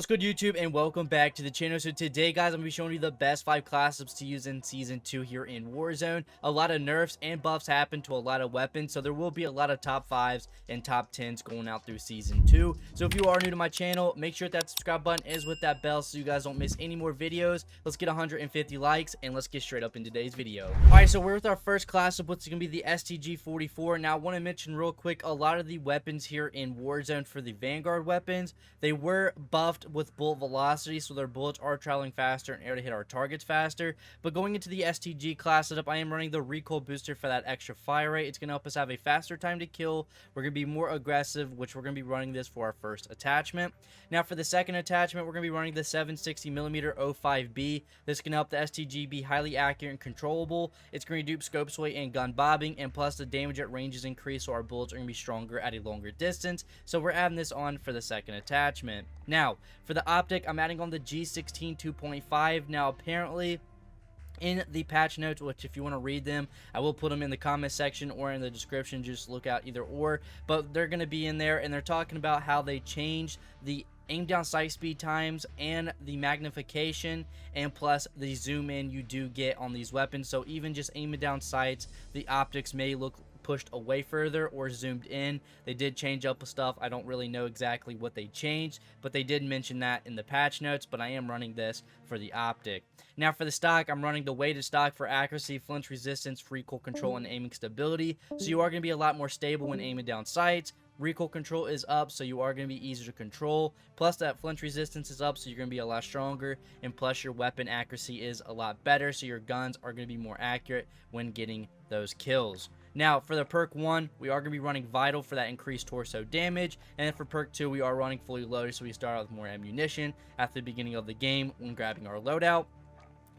good, YouTube, and welcome back to the channel. So today, guys, I'm going to be showing you the best 5 class ups to use in Season 2 here in Warzone. A lot of nerfs and buffs happen to a lot of weapons, so there will be a lot of top 5s and top 10s going out through Season 2. So if you are new to my channel, make sure that subscribe button is with that bell so you guys don't miss any more videos. Let's get 150 likes, and let's get straight up in today's video. Alright, so we're with our first class up, which is going to be the STG-44. Now, I want to mention real quick, a lot of the weapons here in Warzone for the Vanguard weapons, they were buffed with bullet velocity, so their bullets are traveling faster and able to hit our targets faster. But going into the STG class setup, I am running the recoil booster for that extra fire rate. It's going to help us have a faster time to kill. We're going to be more aggressive, which we're going to be running this for our first attachment. Now for the second attachment, we're going to be running the 760mm 05B. This can help the STG be highly accurate and controllable. It's going to reduce scope sway and gun bobbing, and plus the damage at range is increased, so our bullets are going to be stronger at a longer distance. So we're adding this on for the second attachment. Now for the optic, I'm adding on the G16 2.5. Now apparently in the patch notes, which if you want to read them, I will put them in the comment section or in the description, just look out either or, but they're going to be in there, and they're talking about how they changed the aim down sight speed times and the magnification, and plus the zoom in you do get on these weapons. So even just aiming down sights, the optics may look pushed away further or zoomed in. They did change up stuff. I don't really know exactly what they changed, but they did mention that in the patch notes. But I am running this for the optic. Now for the stock, I'm running the weighted stock for accuracy, flinch resistance, recoil control, and aiming stability. So you are going to be a lot more stable when aiming down sights. Recoil control is up, so you are going to be easier to control. Plus that flinch resistance is up, so you're going to be a lot stronger. And plus your weapon accuracy is a lot better, so your guns are going to be more accurate when getting those kills. Now for the perk 1, we are going to be running vital for that increased torso damage. And then for perk 2, we are running fully loaded, so we start out with more ammunition at the beginning of the game when grabbing our loadout.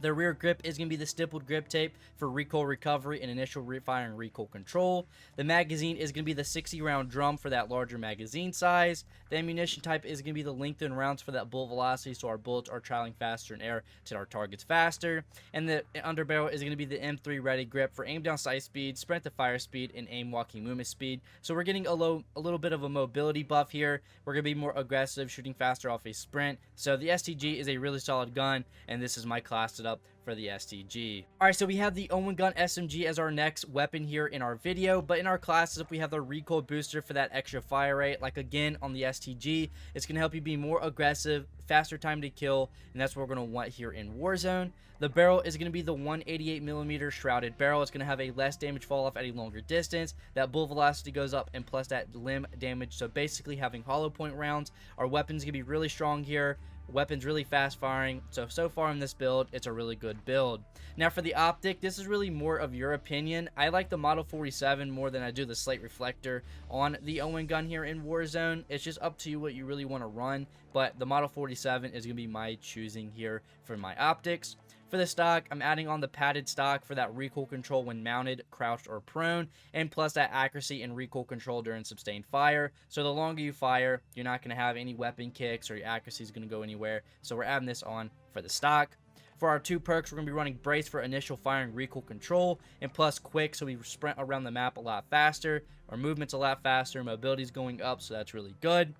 The rear grip is going to be the stippled grip tape for recoil recovery and initial fire and recoil control. The magazine is going to be the 60 round drum for that larger magazine size. The ammunition type is going to be the lengthened rounds for that bullet velocity, so our bullets are traveling faster in air to our targets faster. And the underbarrel is going to be the M3 ready grip for aim down sight speed, sprint to fire speed, and aim walking movement speed. So we're getting a little bit of a mobility buff here. We're going to be more aggressive, shooting faster off a sprint. So the STG is a really solid gun, and this is my class setup for the STG. Alright, so we have the Owen Gun SMG as our next weapon here in our video, but in our classes, we have the recoil booster for that extra fire rate. Like again, on the STG, it's going to help you be more aggressive, faster time to kill, and that's what we're going to want here in Warzone. The barrel is going to be the 188mm shrouded barrel. It's going to have a less damage fall off at a longer distance. That bullet velocity goes up, and plus that limb damage. So basically having hollow point rounds. Our weapon's going to be really strong here. Weapons really fast firing, so far in this build it's a really good build. Now for the optic, this is really more of your opinion. I like the Model 47 more than I do the slate reflector on the Owen Gun here in Warzone. It's just up to you what you really want to run, but the Model 47 is going to be my choosing here for my optics. For the stock, I'm adding on the padded stock for that recoil control when mounted, crouched, or prone, and plus that accuracy and recoil control during sustained fire. So the longer you fire, you're not going to have any weapon kicks, or your accuracy is going to go anywhere. So we're adding this on for the stock. For our 2 perks, we're going to be running brace for initial fire and recoil control, and plus quick, so we sprint around the map a lot faster. Our movement's a lot faster, mobility's going up, so that's really good.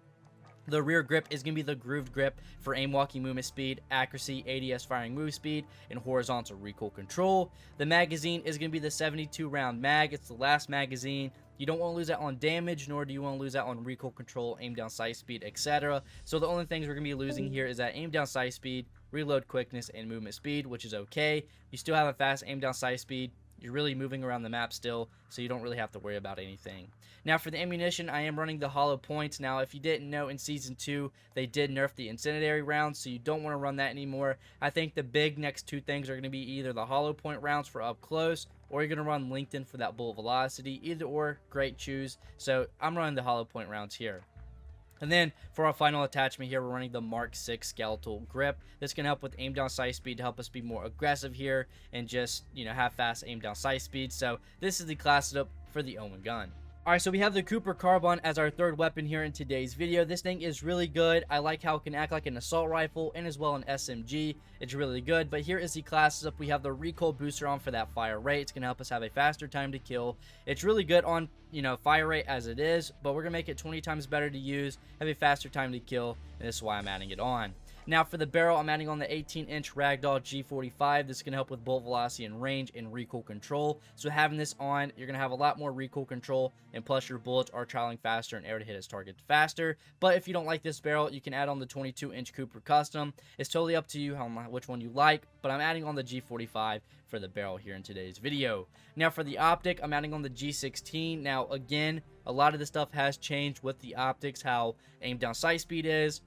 The rear grip is going to be the grooved grip for aim walking movement speed, accuracy, ADS firing move speed, and horizontal recoil control. The magazine is going to be the 72 round mag. It's the last magazine. You don't want to lose that on damage, nor do you want to lose that on recoil control, aim down sight speed, etc. So the only things we're going to be losing here is that aim down sight speed, reload quickness, and movement speed, which is okay. You still have a fast aim down sight speed. You're really moving around the map still, so you don't really have to worry about anything. Now for the ammunition, I am running the hollow points. Now if you didn't know, in Season 2, they did nerf the incendiary rounds, so you don't want to run that anymore. I think the big next 2 things are going to be either the hollow point rounds for up close, or you're going to run lengthened for that bullet velocity. Either or, great choose. So I'm running the hollow point rounds here. And then for our final attachment here, we're running the Mark 6 skeletal grip. This can help with aim down sight speed to help us be more aggressive here and just, have fast aim down sight speed. So this is the class setup for the Owen Gun. Alright, so we have the Cooper Carbine as our third weapon here in today's video. This thing is really good. I like how it can act like an assault rifle and as well an SMG. It's really good, but here is the classes up. We have the recoil booster on for that fire rate. It's going to help us have a faster time to kill. It's really good on, fire rate as it is, but we're going to make it 20 times better to use, have a faster time to kill, and this is why I'm adding it on. Now for the barrel, I'm adding on the 18-inch Ragdoll G45. This is going to help with bolt velocity and range and recoil control. So having this on, you're going to have a lot more recoil control, and plus your bullets are traveling faster and able to hit its targets faster. But if you don't like this barrel, you can add on the 22-inch Cooper Custom. It's totally up to you which one you like, but I'm adding on the G45 for the barrel here in today's video. Now for the optic, I'm adding on the G16. Now again, a lot of this stuff has changed with the optics, how aim down sight speed is,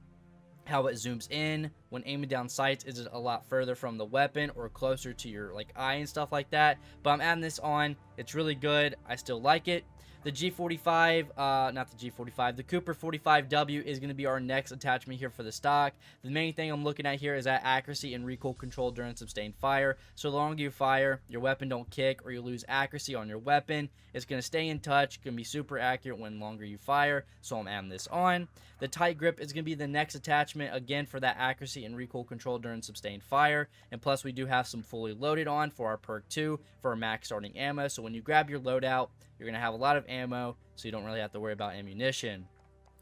how it zooms in when aiming down sights. Is it a lot further from the weapon or closer to your eye and stuff like that. But I'm adding this on. It's really good. I still like it. The G45, not the G45, the Cooper 45W is going to be our next attachment here for the stock. The main thing I'm looking at here is that accuracy and recoil control during sustained fire. So the longer you fire, your weapon don't kick or you lose accuracy on your weapon. It's going to stay in touch, going to be super accurate when longer you fire, so I'm adding this on. The tight grip is going to be the next attachment, again, for that accuracy and recoil control during sustained fire. And plus, we do have some fully loaded on for our perk 2 for our max starting ammo. So when you grab your loadout, you're going to have a lot of ammo, so you don't really have to worry about ammunition.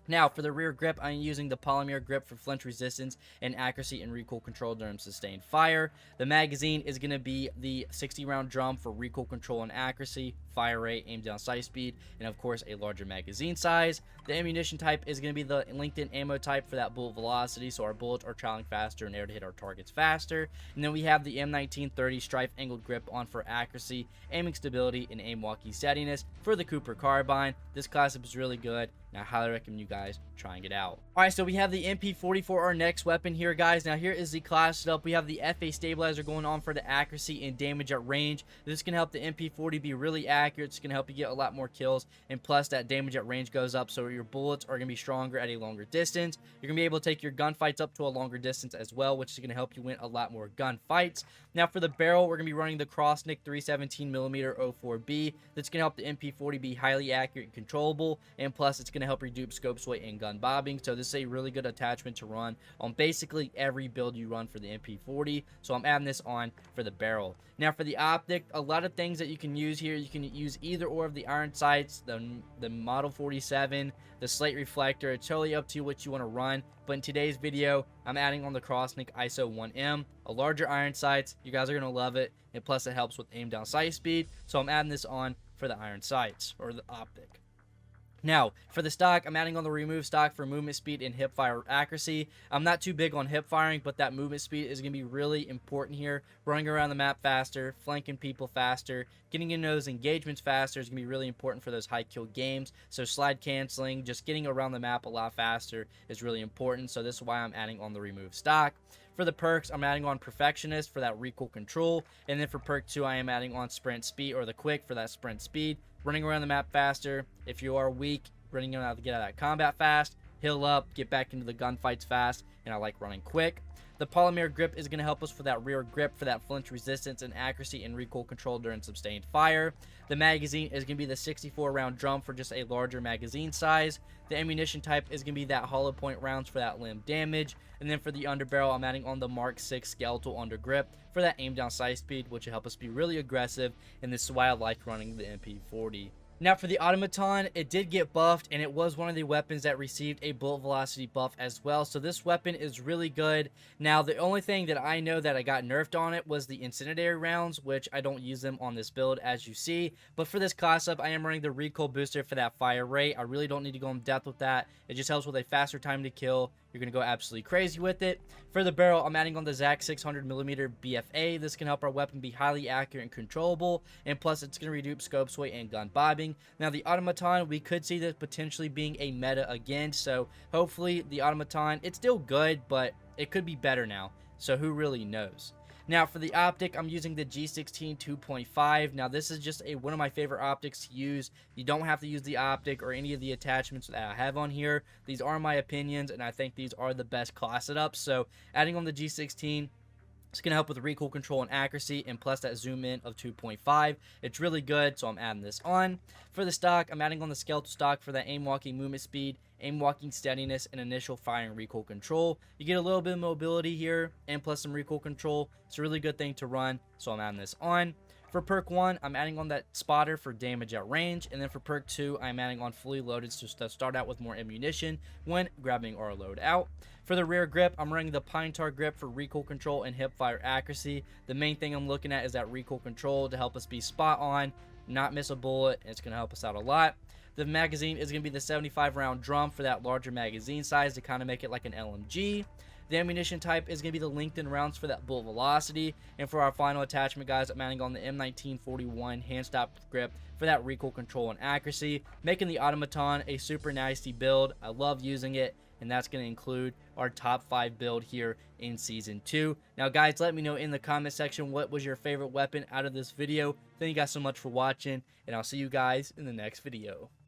Now, for the rear grip, I'm using the polymer grip for flinch resistance and accuracy and recoil control during sustained fire. The magazine is going to be the 60-round drum for recoil control and accuracy, fire rate, aim down sight speed, and of course, a larger magazine size. The ammunition type is going to be the linked-in ammo type for that bullet velocity, so our bullets are traveling faster and able to hit our targets faster. And then we have the M1930 strife angled grip on for accuracy, aiming stability, and aim walkie steadiness for the Cooper Carbine. This class is really good, and I highly recommend you guys trying it out. Alright, so we have the MP40 for our next weapon here, guys. Now here is the class setup. We have the FA stabilizer going on for the accuracy and damage at range. This can help the MP40 be really accurate. It's going to help you get a lot more kills, and plus that damage at range goes up, so your bullets are going to be stronger at a longer distance. You're going to be able to take your gunfights up to a longer distance as well, which is going to help you win a lot more gunfights. Now for the barrel, we're going to be running the Crossnick 317mm 04B. That's going to help the MP40 be highly accurate and controllable, and plus it's going to help reduce scope sway and gun bobbing. So this is a really good attachment to run on basically every build you run for the MP40. So I'm adding this on for the barrel. Now for the optic, a lot of things that you can use here. You can use either or of the iron sights, the Model 47, the slate reflector. It's totally up to you what you want to run. But in today's video, I'm adding on the Crossnick ISO 1M, a larger iron sights. You guys are going to love it. And plus it helps with aim down sight speed. So I'm adding this on for the iron sights or the optic. Now, for the stock, I'm adding on the remove stock for movement speed and hip fire accuracy. I'm not too big on hip firing, but that movement speed is going to be really important here. Running around the map faster, flanking people faster, getting in those engagements faster is going to be really important for those high kill games. So slide canceling, just getting around the map a lot faster is really important. So this is why I'm adding on the remove stock. For the perks, I'm adding on Perfectionist for that recoil control. And then for perk 2, I am adding on Sprint Speed or the Quick for that sprint speed. Running around the map faster. If you are weak, running out to get out of combat fast. Heal up, get back into the gunfights fast. And I like running quick. The polymer grip is going to help us for that rear grip for that flinch resistance and accuracy and recoil control during sustained fire. The magazine is going to be the 64-round drum for just a larger magazine size. The ammunition type is going to be that hollow point rounds for that limb damage. And then for the underbarrel, I'm adding on the Mark 6 skeletal undergrip for that aim down sight speed, which will help us be really aggressive. And this is why I like running the MP40. Now for the Automaton, it did get buffed, and it was one of the weapons that received a bullet velocity buff as well. So this weapon is really good. Now the only thing that I know that I got nerfed on it was the incendiary rounds, which I don't use them on this build as you see. But for this class up, I am running the recoil booster for that fire rate. I really don't need to go in depth with that. It just helps with a faster time to kill. You're going to go absolutely crazy with it. For the barrel, I'm adding on the ZAC 600mm BFA. This can help our weapon be highly accurate and controllable, and plus it's going to reduce scope sway and gun bobbing. Now the Automaton, we could see this potentially being a meta again, so hopefully the Automaton, it's still good, but it could be better now, so who really knows. Now for the optic, I'm using the G16 2.5. Now this is just one of my favorite optics to use. You don't have to use the optic or any of the attachments that I have on here. These are my opinions, and I think these are the best class setups. So adding on the G16, It's going to help with recoil control and accuracy, and plus that zoom in of 2.5. It's really good, so I'm adding this on. For the stock, I'm adding on the skeletal stock for that aim walking movement speed, aim walking steadiness, and initial firing recoil control. You get a little bit of mobility here, and plus some recoil control. It's a really good thing to run, so I'm adding this on. For perk 1, I'm adding on that spotter for damage at range, and then for perk 2, I'm adding on fully loaded to start out with more ammunition when grabbing our load out. For the rear grip, I'm running the pine tar grip for recoil control and hip fire accuracy. The main thing I'm looking at is that recoil control to help us be spot on, not miss a bullet, and it's going to help us out a lot. The magazine is going to be the 75 round drum for that larger magazine size to kind of make it like an LMG. The ammunition type is going to be the LinkedIn rounds for that bullet velocity. And for our final attachment, guys, I'm adding on the M1941 hand stop grip for that recoil control and accuracy, making the Automaton a super nasty build. I love using it, and that's going to include our top 5 build here in Season 2. Now, guys, let me know in the comment section what was your favorite weapon out of this video. Thank you guys so much for watching, and I'll see you guys in the next video.